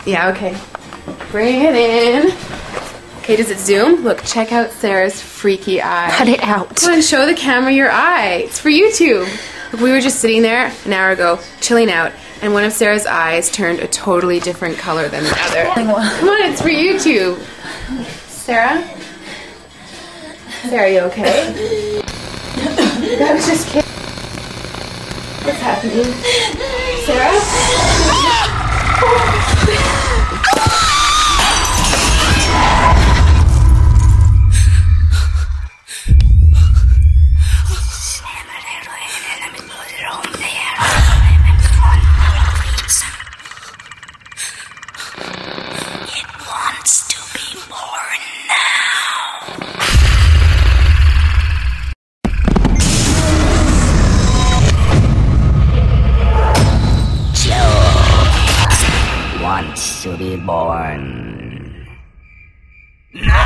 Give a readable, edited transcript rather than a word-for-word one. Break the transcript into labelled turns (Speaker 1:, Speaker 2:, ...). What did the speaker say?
Speaker 1: Yeah, okay. Bring it in. Okay, does it zoom? Look, check out Sarah's freaky eye.
Speaker 2: Cut it out.
Speaker 1: Come on, show the camera your eye. It's for YouTube. Look, we were just sitting there an hour ago, chilling out, and one of Sarah's eyes turned a totally different color than the other. Come on, it's for YouTube. Sarah? Sarah, you okay? I was just kidding. What's happening? Sarah?
Speaker 3: It wants to be born now. Joe wants to be born. No!